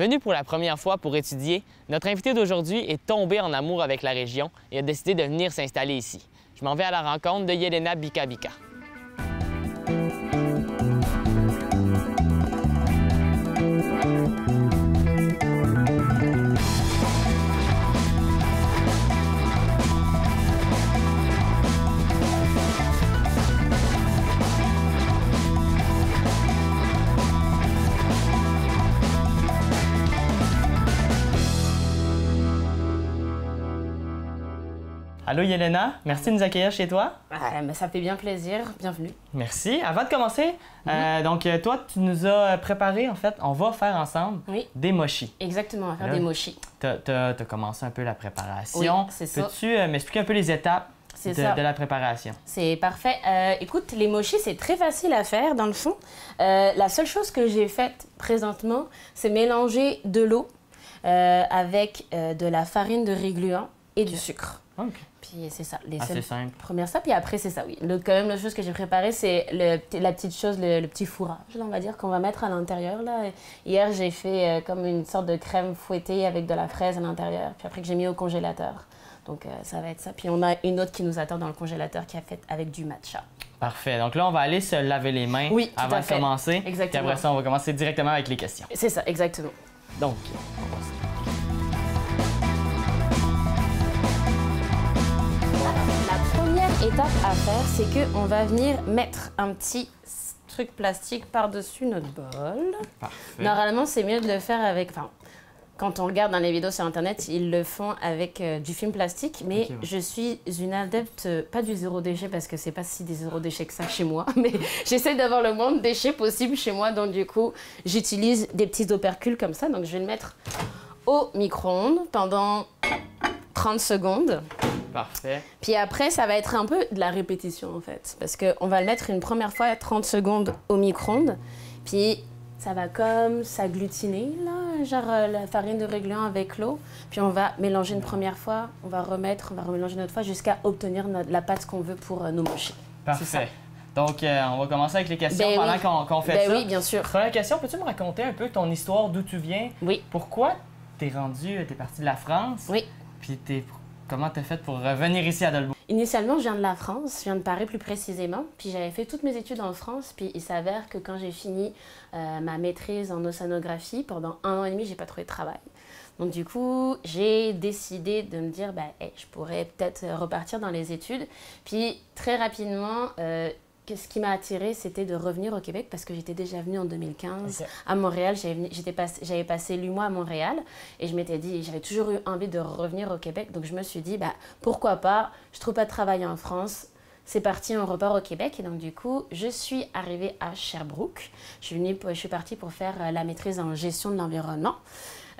Venu pour la première fois pour étudier, notre invité d'aujourd'hui est tombé en amour avec la région et a décidé de venir s'installer ici. Je m'en vais à la rencontre de Yelena Bika-Bika. Allô Yelena, merci de nous accueillir chez toi. Ça fait bien plaisir, bienvenue. Merci. Avant de commencer, toi tu nous as préparé, en fait, on va faire ensemble des mochis. Exactement, on va faire des mochis. Tu as commencé un peu la préparation. Oui, c'est ça. Peux-tu m'expliquer un peu les étapes de la préparation? C'est parfait. Écoute, les mochis, c'est très facile à faire dans le fond. La seule chose que j'ai faite présentement, c'est mélanger de l'eau avec de la farine de riz gluant et du sucre. OK. Puis c'est ça, les assez simple. Première ça, puis après c'est ça, oui. Quand même, la chose que j'ai préparée, c'est la petite chose, le petit fourrage, là, on va dire, qu'on va mettre à l'intérieur. Là. Hier, j'ai fait comme une sorte de crème fouettée avec de la fraise à l'intérieur, puis après que j'ai mis au congélateur. Donc ça va être ça. Puis on a une autre qui nous attend dans le congélateur qui est faite avec du matcha. Parfait. Donc là, on va aller se laver les mains avant de commencer. Exactement. Puis après ça, on va commencer directement avec les questions. C'est ça, exactement. Donc, on va étape à faire, c'est qu'on va venir mettre un petit truc plastique par-dessus notre bol. Parfait. Normalement, c'est mieux de le faire avec... Enfin, quand on regarde dans les vidéos sur Internet, ils le font avec du film plastique, mais je suis une adepte, pas du zéro déchet, parce que c'est pas si des zéro déchets que ça chez moi, mais j'essaie d'avoir le moins de déchets possible chez moi, donc du coup, j'utilise des petits opercules comme ça. Donc je vais le mettre au micro-ondes pendant 30 secondes. Parfait. Puis après, ça va être un peu de la répétition, en fait. Parce qu'on va le mettre une première fois à 30 secondes au micro-ondes. Puis ça va comme s'agglutiner, là, genre la farine de riz gluant avec l'eau. Puis on va mélanger une première fois, on va remélanger une autre fois jusqu'à obtenir la pâte qu'on veut pour nos mochis. Parfait. Donc, on va commencer avec les questions pendant qu'on fait ça. Oui, bien sûr. Première question, peux-tu me raconter un peu ton histoire, d'où tu viens? Oui. Pourquoi t'es parti de la France? Oui. Puis comment t'as fait pour revenir ici à Dolbeau? Initialement, je viens de la France, je viens de Paris plus précisément. Puis j'avais fait toutes mes études en France. Puis il s'avère que quand j'ai fini ma maîtrise en océanographie, pendant 1 an et demi, j'ai pas trouvé de travail. Donc du coup, j'ai décidé de me dire, je pourrais peut-être repartir dans les études. Puis très rapidement, ce qui m'a attirée, c'était de revenir au Québec parce que j'étais déjà venue en 2015 à Montréal. J'avais passé 8 mois à Montréal et je m'étais dit, j'avais toujours eu envie de revenir au Québec. Donc je me suis dit, pourquoi pas, je trouve pas de travail en France. C'est parti, on repart au Québec. Et donc du coup, je suis arrivée à Sherbrooke. Je suis partie pour faire la maîtrise en gestion de l'environnement.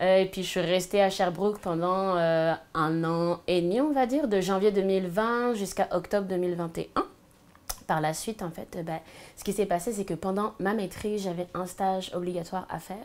Et puis je suis restée à Sherbrooke pendant 1 an et demi, on va dire, de janvier 2020 jusqu'à octobre 2021. Par la suite, en fait, ce qui s'est passé, c'est que pendant ma maîtrise, j'avais un stage obligatoire à faire.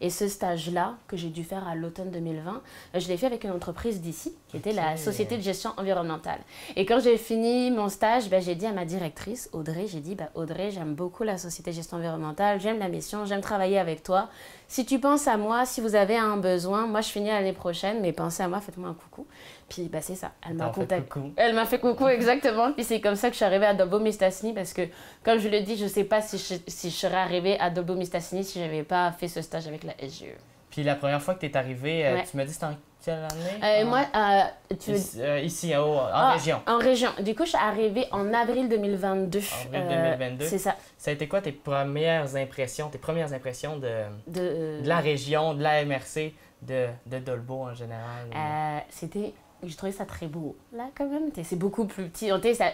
Et ce stage-là, que j'ai dû faire à l'automne 2020, je l'ai fait avec une entreprise d'ici, qui était la Société de gestion environnementale. Et quand j'ai fini mon stage, j'ai dit à ma directrice, Audrey, Audrey, j'aime beaucoup la Société de gestion environnementale, j'aime la mission, j'aime travailler avec toi. Si tu penses à moi, si vous avez un besoin, moi je finis l'année prochaine, mais pensez à moi, faites-moi un coucou. Puis c'est ça, elle m'a contacté. Elle m'a fait coucou, exactement. Puis c'est comme ça que je suis arrivée à Dolbeau-Mistassini parce que, comme je le dis, je ne sais pas si je serais arrivée à Dolbeau-Mistassini si je n'avais pas fait ce stage avec la SGE. Puis la première fois que tu es arrivée, tu m'as dit c'était en quelle année? Ici, en région. En région. Du coup, je suis arrivée en avril 2022. Avril 2022. C'est ça. Ça a été quoi tes premières impressions de la région, de la MRC, de Dolbeau en général? Je trouvais ça très beau. Là, quand même, c'est beaucoup plus petit.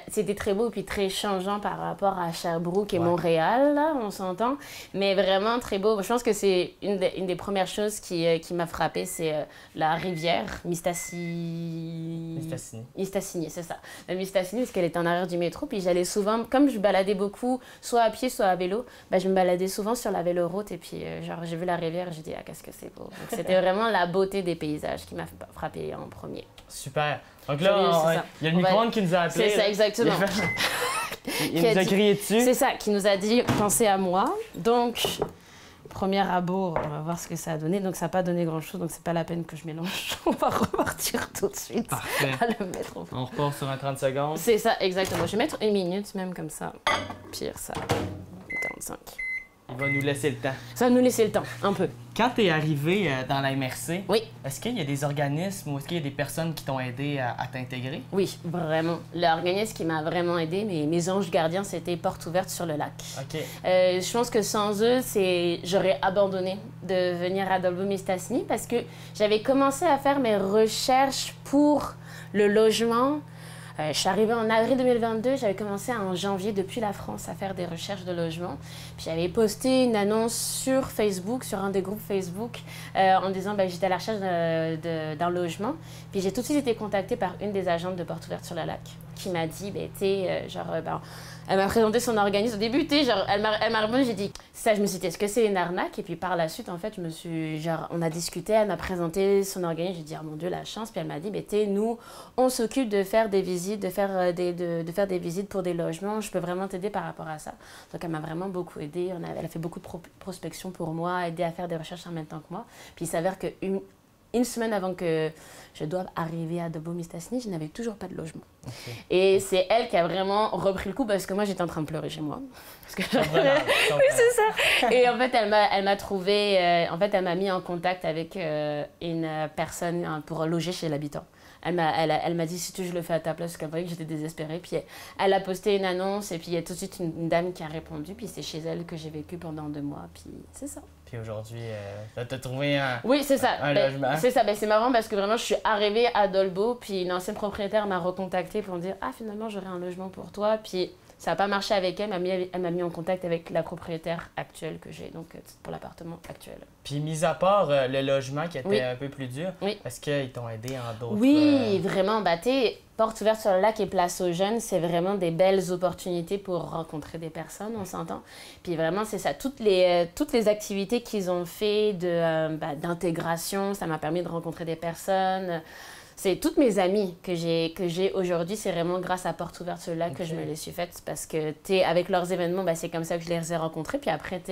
C'était très beau et puis très changeant par rapport à Sherbrooke et Montréal, là, on s'entend. Mais vraiment très beau. Je pense que c'est une des premières choses qui m'a frappée, c'est la rivière Mistassini, c'est ça. La Mistassini, parce qu'elle est en arrière du métro. Puis j'allais souvent, comme je baladais beaucoup, soit à pied, soit à vélo, je me baladais souvent sur la véloroute. Et puis, j'ai vu la rivière et j'ai dit, qu'est-ce que c'est beau. Donc, c'était vraiment la beauté des paysages qui m'a frappée en premier. Super. Donc là, il y a le micro-ondes qui nous a appelé. C'est ça, exactement. Il nous a crié dessus. C'est ça, qui nous a dit « Pensez à moi ». Donc, premier abord, on va voir ce que ça a donné. Donc ça n'a pas donné grand-chose, donc c'est pas la peine que je mélange. On va repartir tout de suite. Parfait. À le mettre au fond. On repart sur un 30 secondes. C'est ça, exactement. Je vais mettre 1 minute, même comme ça. Pire, ça. 45. Il va nous laisser le temps. Ça va nous laisser le temps, un peu. Quand tu es arrivé dans la MRC, Oui. est-ce qu'il y a des organismes ou est-ce qu'il y a des personnes qui t'ont aidé à t'intégrer? Oui, vraiment. L'organisme qui m'a vraiment aidé, mes anges gardiens, c'était Porte ouverte sur le lac. OK. Je pense que sans eux, j'aurais abandonné de venir à Dolbeau-Mistassini parce que j'avais commencé à faire mes recherches pour le logement. Je suis arrivée en avril 2022, j'avais commencé en janvier depuis la France à faire des recherches de logement. Puis j'avais posté une annonce sur Facebook, sur un des groupes Facebook, en disant que j'étais à la recherche d'un logement. Puis j'ai tout de suite été contactée par une des agentes de Porte ouverte sur le lac qui m'a dit, elle m'a présenté son organisme. Au début, elle m'a répondu, j'ai dit, ça, je me suis dit, est-ce que c'est une arnaque? Et puis par la suite, en fait, on a discuté, elle m'a présenté son organisme, j'ai dit, oh mon Dieu, la chance. Puis elle m'a dit, nous, on s'occupe de faire des visites, de faire des visites pour des logements, je peux vraiment t'aider par rapport à ça. Donc elle m'a vraiment beaucoup aidée, elle a fait beaucoup de prospection pour moi, aidé à faire des recherches en même temps que moi. Puis il s'avère qu'une semaine avant que je doive arriver à Dolbeau-Mistassini, je n'avais toujours pas de logement. Okay. Et c'est elle qui a vraiment repris le coup parce que moi, j'étais en train de pleurer chez moi. Parce que oui, c'est ça. Et en fait, elle m'a trouvé... elle m'a mis en contact avec une personne pour loger chez l'habitant. Elle m'a dit, si tu je le fais à ta place, parce qu'elle voyait que j'étais désespérée. Puis elle a posté une annonce et puis il y a tout de suite une dame qui a répondu. Puis c'est chez elle que j'ai vécu pendant 2 mois. Puis c'est ça. Puis aujourd'hui, tu as trouvé un Oui, c'est ça. Un logement. C'est ça. C'est marrant parce que vraiment, je suis arrivée à Dolbeau. Puis une ancienne propriétaire m'a recontactée pour me dire, ah, finalement, j'aurai un logement pour toi. Puis ça n'a pas marché avec elle. Elle m'a mis en contact avec la propriétaire actuelle que j'ai, donc pour l'appartement actuel. Puis, mis à part le logement qui était oui. un peu plus dur, oui. est-ce qu'ils t'ont aidé en d'autres... Oui, vraiment. Porte ouverte sur le lac et Place aux Jeunes, c'est vraiment des belles opportunités pour rencontrer des personnes, on s'entend. Puis vraiment, c'est ça. Toutes les activités qu'ils ont fait d'intégration, ça m'a permis de rencontrer des personnes. C'est toutes mes amies que j'ai aujourd'hui, c'est vraiment grâce à Porte ouverte sur le lac que je me les suis faites parce que avec leurs événements, c'est comme ça que je les ai rencontrés. Puis après,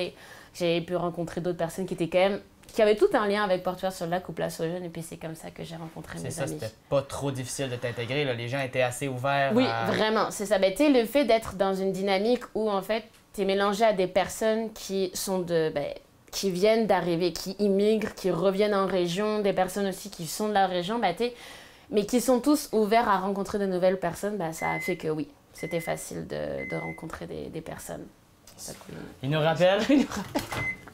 j'ai pu rencontrer d'autres personnes qui avaient tout un lien avec Porte ouverte sur le lac ou Place aux Jeunes. Et puis c'est comme ça que j'ai rencontré mes amis. C'est ça, c'était pas trop difficile de t'intégrer. Les gens étaient assez ouverts. Oui, vraiment, c'est ça. Le fait d'être dans une dynamique où en fait, tu es mélangé à des personnes qui sont qui viennent d'arriver, qui immigrent, qui reviennent en région, des personnes aussi qui sont de la région, mais qui sont tous ouverts à rencontrer de nouvelles personnes, ça a fait que oui, c'était facile de rencontrer des personnes. Il nous rappelle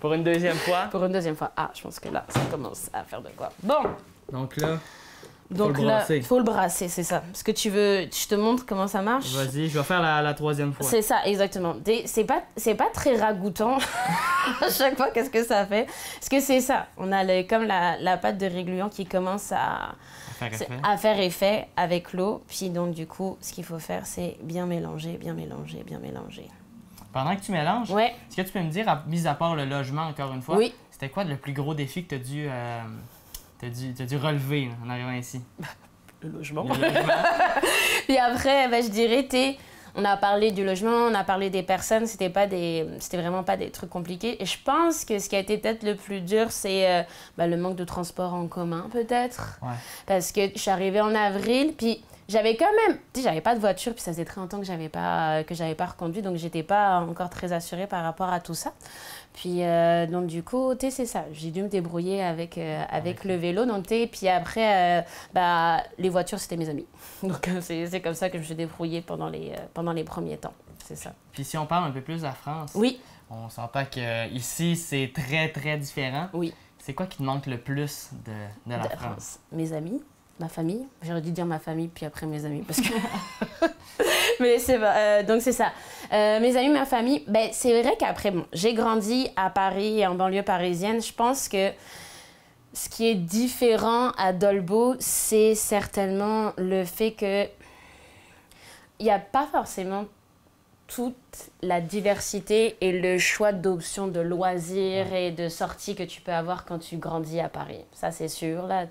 pour une deuxième fois. Pour une deuxième fois. Ah, je pense que là, ça commence à faire de quoi. Bon. Donc là, il faut le brasser, c'est ça. Est-ce que tu veux, je te montre comment ça marche? Vas-y, je vais faire la troisième fois. C'est ça, exactement. C'est pas très ragoûtant à chaque fois, qu'est-ce que ça fait? Parce que c'est ça, on a comme la pâte de régluant qui commence à faire effet avec l'eau. Puis donc, du coup, ce qu'il faut faire, c'est bien mélanger, bien mélanger, bien mélanger. Pendant que tu mélanges, ouais. Est-ce que tu peux me dire, mis à part le logement, encore une fois, oui. C'était quoi le plus gros défi que tu as dû relever en arrivant ici? Le logement. Puis après, je dirais, on a parlé du logement, on a parlé des personnes, c'était vraiment pas des trucs compliqués. Et je pense que ce qui a été peut-être le plus dur, c'est le manque de transport en commun, peut-être. Ouais. Parce que je suis arrivée en avril, puis j'avais quand même, j'avais pas de voiture, puis ça faisait très longtemps que j'avais pas reconduit, donc j'étais pas encore très assurée par rapport à tout ça. Puis donc du coup, c'est ça, j'ai dû me débrouiller avec le vélo, donc puis après, les voitures c'était mes amis. Donc c'est comme ça que je me suis débrouillée pendant les premiers temps, c'est ça. Puis si on parle un peu plus de la France, oui. On s'entend qu'ici c'est très très différent. Oui. C'est quoi qui te manque le plus de la France? Mes amis. Ma famille, j'aurais dû dire ma famille, puis après mes amis, parce que... Mais c'est donc c'est ça. Mes amis, ma famille, c'est vrai qu'après, j'ai grandi à Paris, en banlieue parisienne. Je pense que ce qui est différent à Dolbeau, c'est certainement le fait que il n'y a pas forcément toute la diversité et le choix d'options de loisirs et de sorties que tu peux avoir quand tu grandis à Paris. Ça, c'est sûr. Là,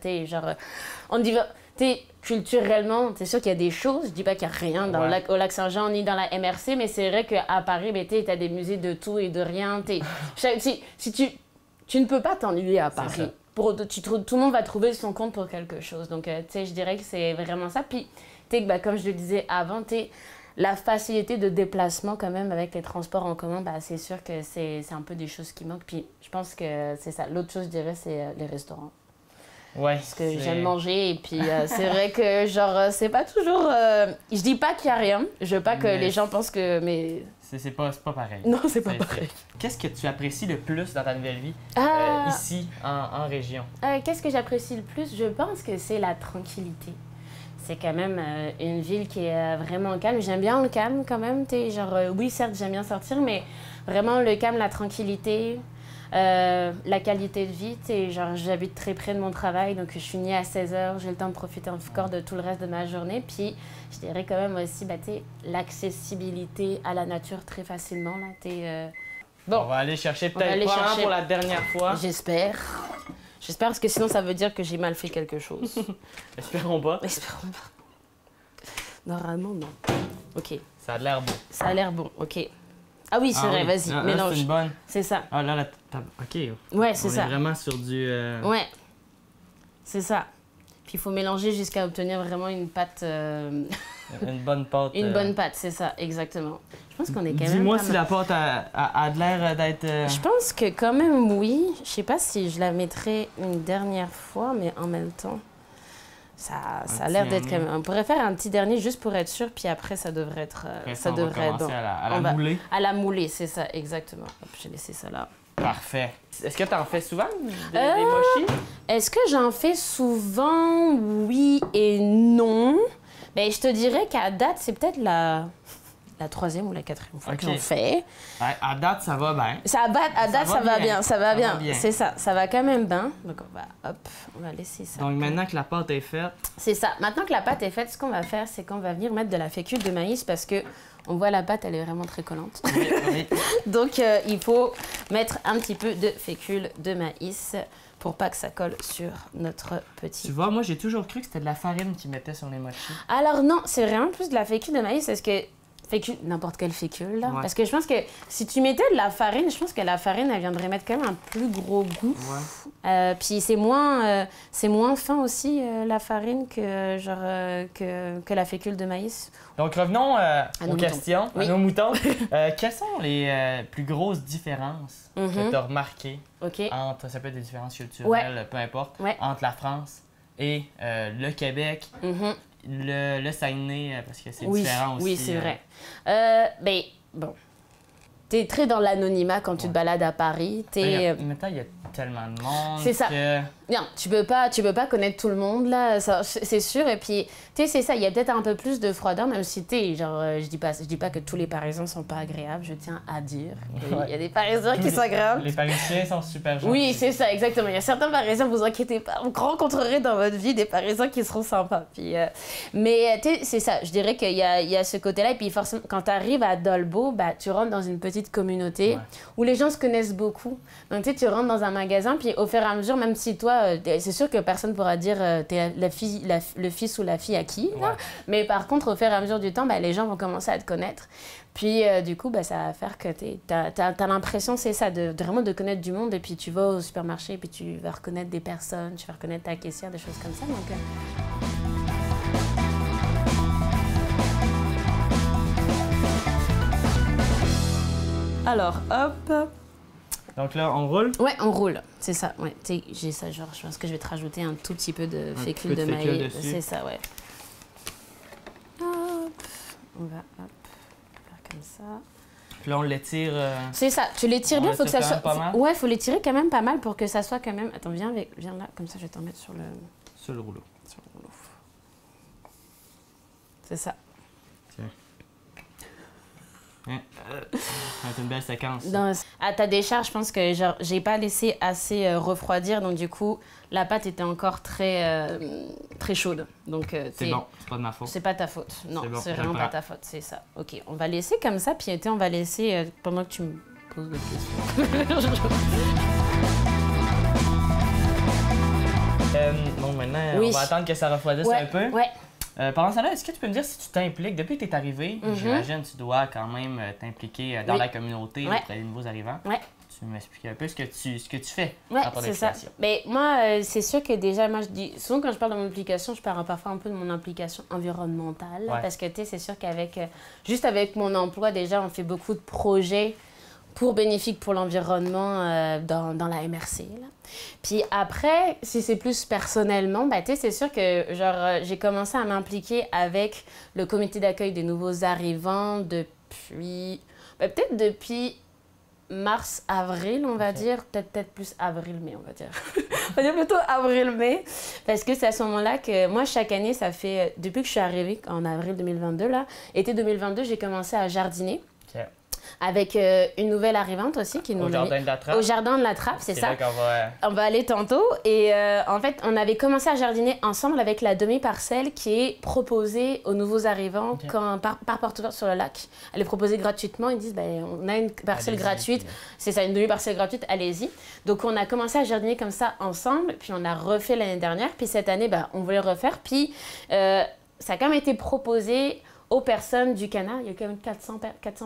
culturellement, c'est sûr qu'il y a des choses. Je dis pas qu'il n'y a rien au Lac-Saint-Jean ni dans la MRC, mais c'est vrai qu'à Paris, tu as des musées de tout et de rien. tu ne peux pas t'ennuyer à Paris. ça. Tout le monde va trouver son compte pour quelque chose. Donc, tu sais, je dirais que c'est vraiment ça. Puis, tu sais, bah, comme je le disais avant, la facilité de déplacement quand même avec les transports en commun, bah, c'est sûr que c'est un peu des choses qui manquent. Puis, je pense que c'est ça. L'autre chose, je dirais, c'est les restaurants. Ouais. Parce que j'aime manger et puis c'est vrai que genre c'est pas toujours... Je dis pas qu'il y a rien, je veux pas que les gens pensent que... mais c'est pas pareil. non, c'est pas pareil. Qu'est-ce que tu apprécies le plus dans ta nouvelle vie ici, en région? Qu'est-ce que j'apprécie le plus? Je pense que c'est la tranquillité. C'est quand même une ville qui est vraiment calme. J'aime bien le calme quand même. Genre, oui, certes, j'aime bien sortir, mais vraiment le calme, la tranquillité... la qualité de vie, genre j'habite très près de mon travail, donc je finis à 16h, j'ai le temps de profiter encore de tout le reste de ma journée. Puis je dirais quand même aussi l'accessibilité à la nature très facilement. Là, Bon, on va aller chercher peut-être pour la dernière fois. J'espère. J'espère parce que sinon ça veut dire que j'ai mal fait quelque chose. Espérons pas. Espérons pas. Normalement, non. Ok. Ça a l'air bon. Ça a l'air bon, ok. Ah oui, c'est vrai, vas-y, mélange. C'est une bonne. C'est ça. Ah là, OK. Ouais, c'est ça. On est vraiment sur du... Ouais, c'est ça. Puis il faut mélanger jusqu'à obtenir vraiment une pâte... Une bonne pâte. Une bonne pâte, c'est ça, exactement. Je pense qu'on est quand même... Dis-moi si la pâte a de l'air d'être... Je pense que quand même, oui. Je sais pas si je la mettrai une dernière fois, mais en même temps... Ça a l'air d'être quand même... On pourrait faire un petit dernier juste pour être sûr, puis après, ça devrait être... ça devrait être... à la moulée. À la moulée, c'est ça, exactement. Hop, j'ai laissé ça là. Parfait. Est-ce que tu en fais souvent des mochis? Est-ce que j'en fais souvent? Oui et non. Ben, je te dirais qu'à date, c'est peut-être la 3e ou la 4e fois que j'en fais. À date, ça va bien. À date, ça va bien. Ça va bien. C'est ça. Ça va quand même bien. Donc, on va laisser ça. Donc, maintenant que la pâte est faite... C'est ça. Maintenant que la pâte est faite, ce qu'on va faire, c'est qu'on va venir mettre de la fécule de maïs parce que on voit la pâte, elle est vraiment très collante. Oui. Donc, il faut mettre un petit peu de fécule de maïs pour pas que ça colle sur notre petit... Tu vois, moi, j'ai toujours cru que c'était de la farine qu'ils mettaient sur les mochis. Alors non, c'est vraiment plus de la fécule de maïs parce que... Fécule, n'importe quelle fécule, là. Ouais. Parce que je pense que si tu mettais de la farine, je pense que la farine, elle viendrait mettre quand même un plus gros goût. Ouais. Puis c'est moins fin aussi, la farine, que, que la fécule de maïs. Donc revenons aux questions, oui. À nos moutons. Quelles sont les plus grosses différences que tu as remarquées entre, ça peut être des différences culturelles, peu importe, entre la France et le Québec? Le Saguenay, parce que c'est différent aussi. Oui, c'est vrai. Ben, bon, t'es très dans l'anonymat quand tu te balades à Paris. Maintenant, il y a tellement de monde. C'est ça. Non, tu peux pas connaître tout le monde, là, c'est sûr. Et puis, tu sais, c'est ça, il y a peut-être un peu plus de froideur, même si, je dis pas que tous les Parisiens sont pas agréables, je tiens à dire. Il y a des Parisiens qui sont agréables. Les Parisiens sont super gentils. Oui, c'est ça, exactement. Il y a certains Parisiens, vous inquiétez pas, vous rencontrerez dans votre vie des Parisiens qui seront sympas. Puis, mais, tu sais, c'est ça, je dirais qu'il y a ce côté-là. Et puis, forcément, quand tu arrives à Dolbeau, bah, tu rentres dans une petite communauté où les gens se connaissent beaucoup. Donc, tu sais, tu rentres dans un magasin, puis au fur et à mesure, même si toi, c'est sûr que personne ne pourra dire t'es le fils ou la fille à qui. Mais par contre, au fur et à mesure du temps, bah, les gens vont commencer à te connaître. Puis du coup, bah, ça va faire que t'as l'impression, c'est ça, vraiment de connaître du monde. Et puis tu vas au supermarché, et puis tu vas reconnaître des personnes, tu vas reconnaître ta caissière, des choses comme ça. Donc, alors, hop. Donc là, on roule? Ouais, on roule, c'est ça. Ouais. J'ai ça, genre, je pense que je vais te rajouter un tout petit peu de fécule de maïs. C'est ça, ouais. Hop, on va faire comme ça. Puis là, on l'étire... C'est ça, tu l'étires bien, faut que ça soit... pas mal. Ouais, faut l'étirer quand même pas mal pour que ça soit quand même... Attends, viens là, comme ça je vais t'en mettre sur le... Sur le rouleau. Sur le rouleau. C'est ça. Tiens. C'est une belle séquence. À ta décharge, je pense que j'ai pas laissé assez refroidir, donc du coup, la pâte était encore très chaude. Donc, c'est bon, c'est pas de ma faute. C'est pas ta faute. Non, c'est vraiment pas ta faute, c'est ça. Ok, on va laisser comme ça, puis on va laisser pendant que tu me poses des questions. Bon, maintenant, on va attendre que ça refroidisse un peu. Ouais. Pendant ça, est-ce que tu peux me dire si tu t'impliques, depuis que tu es arrivé, j'imagine que tu dois quand même t'impliquer dans la communauté auprès des nouveaux arrivants. Ouais. tu m'expliques un peu ce que tu fais dans ton application. Mais moi, c'est sûr que déjà, moi, je dis, souvent quand je parle de mon application, je parle parfois un peu de mon implication environnementale. Parce que, tu sais, c'est sûr qu'avec, juste avec mon emploi, déjà, on fait beaucoup de projets bénéfiques pour l'environnement dans la MRC. Là. Puis après, si c'est plus personnellement, tu sais, c'est sûr que j'ai commencé à m'impliquer avec le comité d'accueil des nouveaux arrivants depuis, peut-être depuis mars-avril, on va dire. Peut-être plus avril-mai, on va dire. On va dire plutôt avril-mai. Parce que c'est à ce moment-là que moi, chaque année, ça fait, depuis que je suis arrivée en avril 2022, là, été 2022, j'ai commencé à jardiner. Okay. Avec une nouvelle arrivante aussi. Au Jardin de la Trappe. Au Jardin de la Trappe, c'est ça. Là qu'on on va aller tantôt. Et en fait, on avait commencé à jardiner ensemble avec la demi-parcelle qui est proposée aux nouveaux arrivants par porte ouverte sur le lac. Elle est proposée gratuitement. Ils disent, on a une parcelle gratuite. C'est ça, une demi-parcelle gratuite, allez-y. Donc, on a commencé à jardiner comme ça ensemble. Puis, on a refait l'année dernière. Puis, cette année, on voulait refaire. Puis, ça a quand même été proposé aux personnes du Canada, il y a quand même 400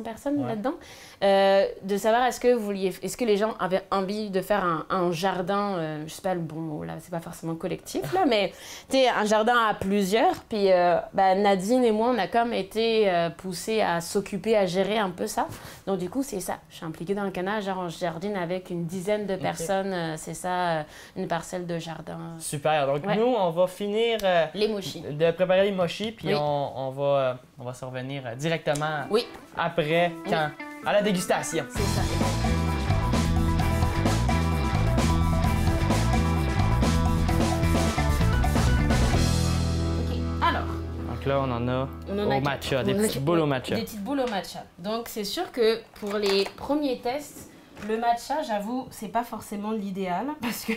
personnes là-dedans, de savoir est-ce que les gens avaient envie de faire un jardin, je sais pas le bon mot là, c'est pas forcément collectif là, mais tu sais, un jardin à plusieurs. Puis Nadine et moi, on a comme été poussés à s'occuper, à gérer un peu ça. Donc du coup, c'est ça. Je suis impliquée dans le Canada, genre on jardine avec une dizaine de personnes, c'est ça, une parcelle de jardin. Super. Donc nous, on va finir les mochis. De préparer les mochis, puis on va se revenir directement après, à la dégustation. C'est ça. OK, alors. Donc là, on en a au matcha, des petites boules au matcha. Des petites boules au matcha. Donc, c'est sûr que pour les premiers tests, le matcha, j'avoue, c'est pas forcément l'idéal parce que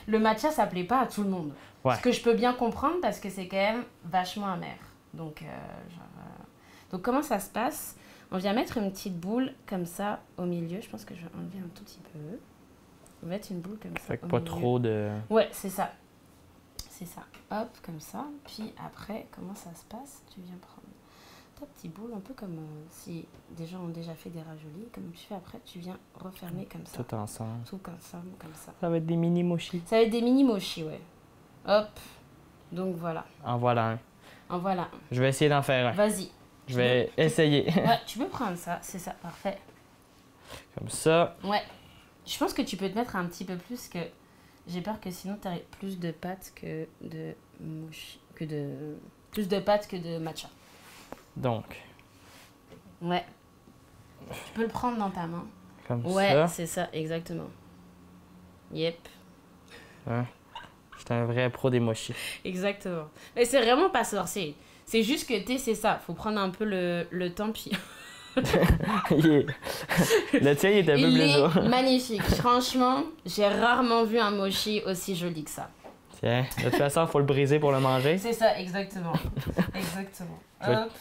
le matcha, ça plaît pas à tout le monde. Ce que je peux bien comprendre parce que c'est quand même vachement amer. Donc, donc, comment ça se passe? On vient mettre une petite boule comme ça au milieu. Je pense que je vais enlever un tout petit peu. On va mettre une boule comme ça. Fait que pas trop de... Ouais, c'est ça. C'est ça. Hop, comme ça. Puis après, comment ça se passe? Tu viens prendre ta petite boule, un peu comme si des gens ont déjà fait des raviolis. Comme tu fais après, tu viens refermer comme ça. Tout ensemble. Tout ensemble, comme ça. Ça va être des mini mochis. Ça va être des mini mochis, ouais. Hop. Donc voilà. En voilà un. En voilà un. Je vais essayer d'en faire un. Vas-y. Je vais essayer. Ouais, tu peux prendre ça, c'est ça, parfait. Comme ça. Ouais. Je pense que tu peux te mettre un petit peu plus que... J'ai peur que sinon tu aies plus de pâtes que de plus de pâtes que de matcha. Donc. Ouais. Tu peux le prendre dans ta main. Comme ça. Ouais, c'est ça, exactement. Yep. Ouais. J'étais un vrai pro des mochis. Exactement. Mais c'est vraiment pas sorcier. C'est juste que, c'est ça. Faut prendre un peu le temps, puis... Le tien, il est un peu plus lourd. Il est magnifique. Franchement, j'ai rarement vu un mochi aussi joli que ça. Tiens, de toute façon, il faut le briser pour le manger. C'est ça, exactement. Exactement. Hop.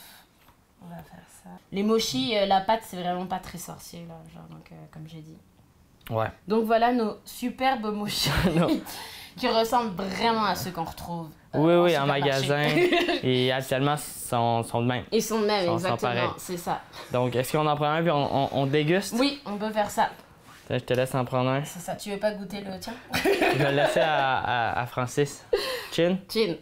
On va faire ça. Les mochis, la pâte, c'est vraiment pas très sorcier, là. Genre, donc, comme j'ai dit. Ouais. Donc, voilà nos superbes mochis. Qui ressemblent vraiment à ceux qu'on retrouve oui, en magasin. Et actuellement, sont de même. Ils sont de même, exactement. C'est ça. Donc, est-ce qu'on en prend un puis on déguste? Oui, on peut faire ça. Je te laisse en prendre un. C'est ça. Tu veux pas goûter le tien? Je vais le laisser à Francis. Chin? Chin.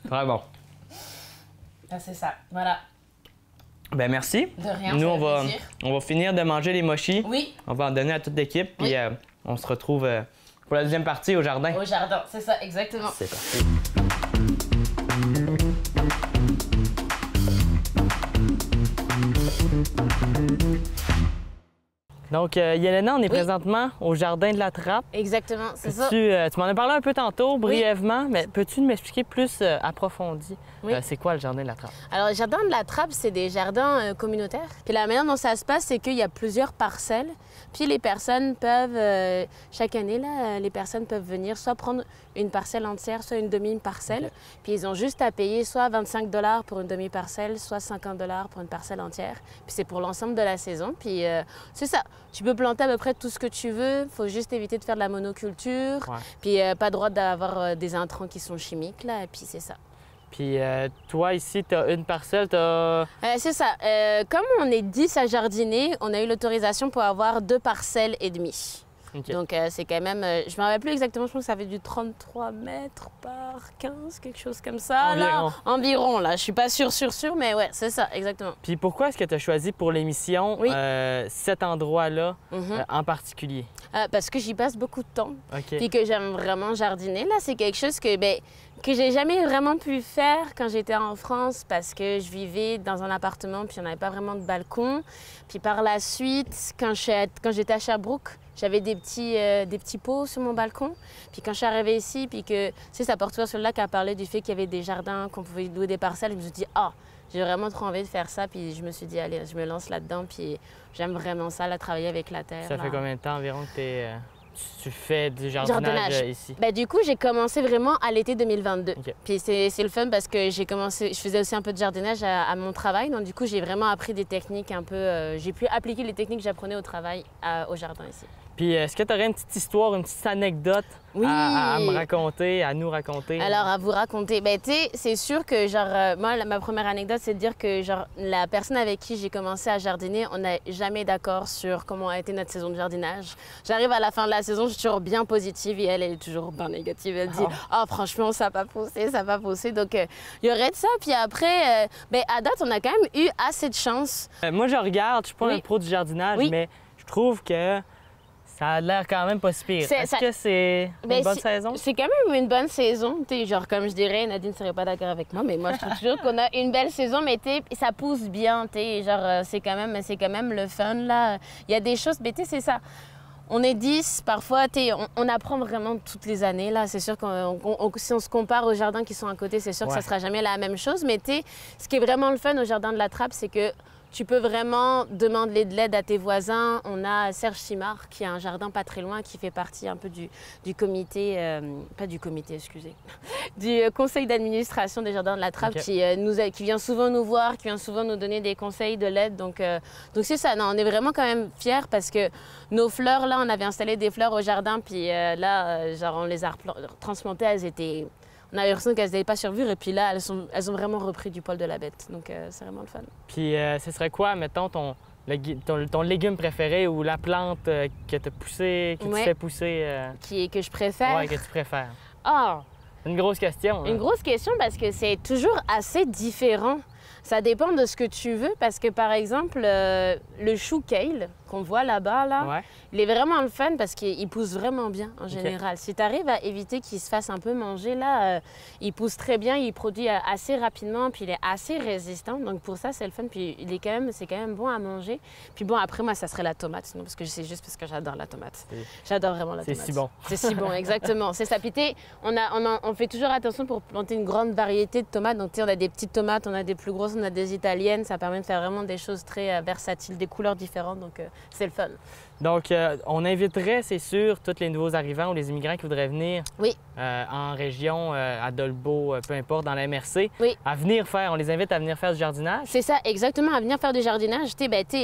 Très bon. Ah, c'est ça, voilà. Ben merci. De rien. Nous, on va finir de manger les mochis. Oui. On va en donner à toute l'équipe. Puis on se retrouve pour la deuxième partie au jardin. Au jardin, c'est ça, exactement. C'est parti. Donc, Yelena, on est présentement au Jardin de la Trappe. Exactement, c'est ça. Tu m'en as parlé un peu tantôt, brièvement, mais peux-tu m'expliquer plus approfondi? C'est quoi le Jardin de la Trappe? Alors, le Jardin de la Trappe, c'est des jardins communautaires. Puis la manière dont ça se passe, c'est qu'il y a plusieurs parcelles. Puis les personnes peuvent, chaque année, là, les personnes peuvent venir soit prendre une parcelle entière, soit une demi-parcelle. Okay. Puis ils ont juste à payer soit 25 $ pour une demi-parcelle, soit 50 $ pour une parcelle entière. Puis c'est pour l'ensemble de la saison. Puis c'est ça. Tu peux planter à peu près tout ce que tu veux. Il faut juste éviter de faire de la monoculture. Ouais. Puis pas droit d'avoir des intrants qui sont chimiques, là. Et puis c'est ça. Puis toi, ici, tu as une parcelle, tu as... c'est ça. Comme on est 10 à jardiner, on a eu l'autorisation pour avoir 2 parcelles et demie. Okay. Donc c'est quand même... je ne me rappelle plus exactement, je pense que ça fait du 33 mètres par 15, quelque chose comme ça. Environ. Là, environ, là. Je ne suis pas sûre, mais ouais, c'est ça, exactement. Puis pourquoi est-ce que tu as choisi pour l'émission cet endroit-là en particulier? Parce que j'y passe beaucoup de temps. Okay. Puis que j'aime vraiment jardiner. Là, c'est quelque chose que j'ai jamais vraiment pu faire quand j'étais en France parce que je vivais dans un appartement puis on n'avait pas vraiment de balcon. Puis par la suite, quand j'étais à Sherbrooke, j'avais des petits pots sur mon balcon. Puis quand je suis arrivée ici, puis que sa porte sur le lac a parlé du fait qu'il y avait des jardins, qu'on pouvait louer des parcelles, je me suis dit « Ah, j'ai vraiment trop envie de faire ça. » Puis je me suis dit « Allez, je me lance là-dedans. » Puis j'aime vraiment ça, là, travailler avec la terre. Ça fait combien de temps environ que tu fais du jardinage ici? Du coup, j'ai commencé vraiment à l'été 2022. Okay. Puis c'est le fun parce que je faisais aussi un peu de jardinage à mon travail. Donc du coup, j'ai vraiment appris des techniques un peu... j'ai pu appliquer les techniques que j'apprenais au travail au jardin ici. Puis est-ce que tu aurais une petite histoire, une petite anecdote à me raconter, à nous raconter? Alors, à vous raconter. Tu sais, c'est sûr que, moi, ma première anecdote, c'est de dire que, la personne avec qui j'ai commencé à jardiner, on n'est jamais d'accord sur comment a été notre saison de jardinage. J'arrive à la fin de la saison, je suis toujours bien positive et elle est toujours bien négative. Elle dit « Ah, franchement, ça n'a pas poussé, ça n'a pas poussé. » Donc, il y aurait de ça. Puis après, à date, on a quand même eu assez de chance. Moi, je regarde, je suis pas un pro du jardinage, mais je trouve que ça a l'air quand même pas si pire. Est-ce que c'est une bonne saison? C'est quand même une bonne saison. Genre, comme je dirais, Nadine ne serait pas d'accord avec moi, mais moi, je trouve toujours qu'on a une belle saison, mais ça pousse bien. Genre, c'est quand même le fun, là. Il y a des choses, mais c'est ça. On est 10, parfois, on apprend vraiment toutes les années. Là, c'est sûr que si on se compare aux jardins qui sont à côté, c'est sûr que ça ne sera jamais la même chose. Mais ce qui est vraiment le fun au jardin de la Trappe, c'est que tu peux vraiment demander de l'aide à tes voisins. On a Serge Simard, qui a un jardin pas très loin, qui fait partie un peu du comité, pas du comité, excusez, du conseil d'administration des jardins de la Trappe, qui vient souvent nous voir, qui vient souvent nous donner des conseils, de l'aide. Donc c'est ça, non, on est vraiment quand même fiers parce que nos fleurs, là, on avait installé des fleurs au jardin, puis on les a transplantées, on avait l'impression qu'elles n'avaient pas survécu et puis là, elles ont vraiment repris du poil de la bête. Donc, c'est vraiment le fun. Puis, ce serait quoi, mettons, ton légume préféré ou la plante que tu as poussée, que tu fais pousser? Que je préfère? Oui, que tu préfères. Ah! Une grosse question. Une grosse question parce que c'est toujours assez différent. Ça dépend de ce que tu veux parce que, par exemple, le chou kale qu'on voit là-bas, il est vraiment le fun parce qu'il pousse vraiment bien en général. Si tu arrives à éviter qu'il se fasse un peu manger, là, il pousse très bien, il produit assez rapidement, puis il est assez résistant. Donc pour ça, c'est le fun, puis c'est quand même bon à manger. Puis bon, après, moi, ça serait la tomate, sinon, parce que c'est juste parce que j'adore la tomate. J'adore vraiment la tomate. C'est si bon. C'est si bon, exactement. C'est ça. Puis on fait toujours attention pour planter une grande variété de tomates. Donc on a des petites tomates, on a des plus grosses, on a des italiennes. Ça permet de faire vraiment des choses très versatiles, des couleurs différentes. Donc c'est le fun. Donc, on inviterait, c'est sûr, tous les nouveaux arrivants ou les immigrants qui voudraient venir en région, à Dolbeau, peu importe, dans la MRC, à venir faire, on les invite à venir faire du jardinage. C'est ça, exactement, à venir faire du jardinage.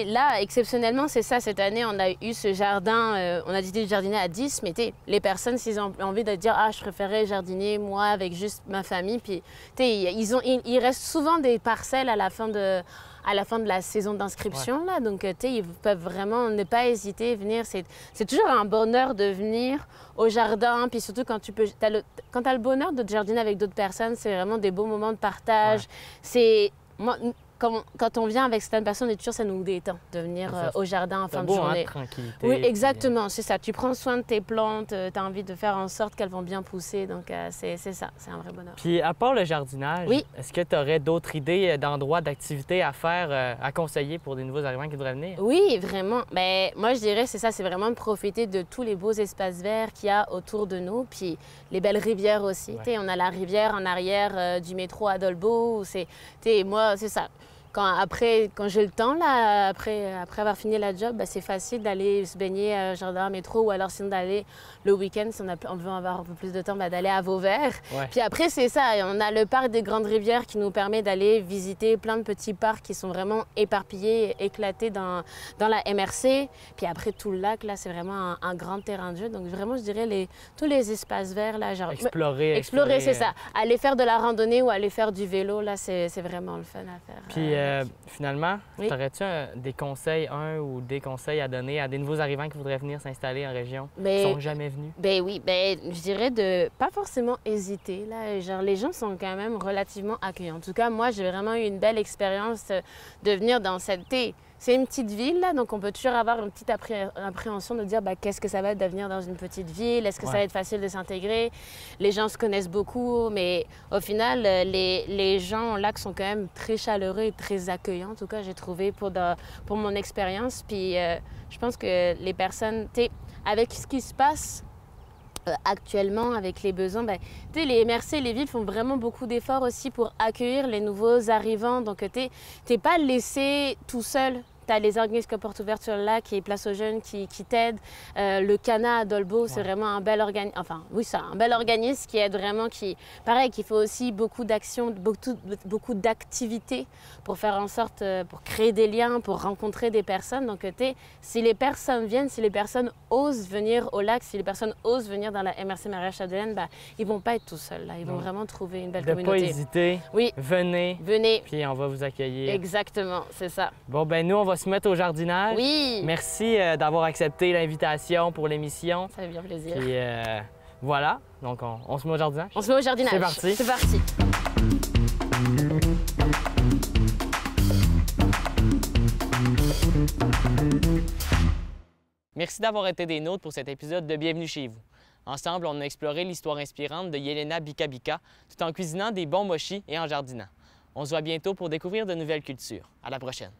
Là, exceptionnellement, c'est ça, cette année, on a eu ce jardin, on a décidé de jardiner à 10, mais les personnes, s'ils ont envie de dire « Ah, je préférais jardiner, moi, avec juste ma famille », puis il reste souvent des parcelles à la fin de la saison d'inscription, là. Donc, ils peuvent vraiment ne pas hésiter à venir. C'est toujours un bonheur de venir au jardin. Puis surtout, quand tu as le bonheur de jardiner avec d'autres personnes, c'est vraiment des beaux moments de partage. Quand on vient avec certaines personnes, ça nous détend de venir au jardin en fin de journée. Tranquillité. Oui, exactement, c'est ça. Tu prends soin de tes plantes, tu as envie de faire en sorte qu'elles vont bien pousser. Donc, c'est ça, c'est un vrai bonheur. Puis, à part le jardinage, est-ce que tu aurais d'autres idées d'endroits, d'activités à faire, à conseiller pour des nouveaux arrivants qui voudraient venir? Oui, vraiment. Moi, je dirais, c'est ça, c'est vraiment de profiter de tous les beaux espaces verts qu'il y a autour de nous. Puis, les belles rivières aussi. On a la rivière en arrière du métro à Dolbeau. Moi, c'est ça. Quand j'ai le temps, là, après avoir fini la job, bah, c'est facile d'aller se baigner jardin métro ou alors sinon d'aller le week-end, si on veut avoir un peu plus de temps, bah, d'aller à Vauvert. Ouais. Puis après, c'est ça, on a le parc des Grandes Rivières qui nous permet d'aller visiter plein de petits parcs qui sont vraiment éparpillés, éclatés dans la MRC. Puis après, tout le lac, là, c'est vraiment un grand terrain de jeu. Donc vraiment, je dirais tous les espaces verts, là, genre... Explorer, c'est ça. Aller faire de la randonnée ou aller faire du vélo, là, c'est vraiment le fun à faire. Puis finalement, oui. Aurais-tu des conseils, ou des conseils à donner à des nouveaux arrivants qui voudraient venir s'installer en région, qui ne sont jamais venus? Ben oui, je dirais de pas forcément hésiter. Là. Genre, les gens sont quand même relativement accueillants. En tout cas, moi, j'ai vraiment eu une belle expérience de venir dans cette... C'est une petite ville, là, donc on peut toujours avoir une petite appréhension de dire qu'est-ce que ça va être de venir dans une petite ville, est-ce que ça va être facile de s'intégrer. Les gens se connaissent beaucoup, mais au final, les gens au lac sont quand même très chaleureux et très accueillants. En tout cas, j'ai trouvé pour mon expérience. Puis je pense que les personnes, avec ce qui se passe actuellement, avec les besoins, les MRC, les villes font vraiment beaucoup d'efforts aussi pour accueillir les nouveaux arrivants. Donc, t'es pas laissé tout seul. Tu as les organismes comme Portes Ouvertes sur le lac et Place aux Jeunes qui t'aident. Le CANA à Dolbeau, c'est vraiment un bel organisme. Enfin, oui, c'est un bel organisme qui aide vraiment, pareil, qui fait aussi beaucoup d'actions, beaucoup d'activités pour faire en sorte, pour créer des liens, pour rencontrer des personnes. Donc, si les personnes viennent, si les personnes osent venir au lac, si les personnes osent venir dans la MRC Marais-Chapdelaine, ils ne vont pas être tout seuls. Là. Ils vont vraiment trouver une belle communauté. De ne pas hésiter. Oui. Venez. Venez. Puis on va vous accueillir. Exactement, c'est ça. Bon, nous, on va se mettre au jardinage. Oui! Merci d'avoir accepté l'invitation pour l'émission. Ça fait bien plaisir. Puis voilà, donc on se met au jardinage. On se met au jardinage. C'est parti. C'est parti. Merci d'avoir été des nôtres pour cet épisode de Bienvenue chez vous. Ensemble, on a exploré l'histoire inspirante de Yelena Bika-Bika tout en cuisinant des bons mochis et en jardinant. On se voit bientôt pour découvrir de nouvelles cultures. À la prochaine!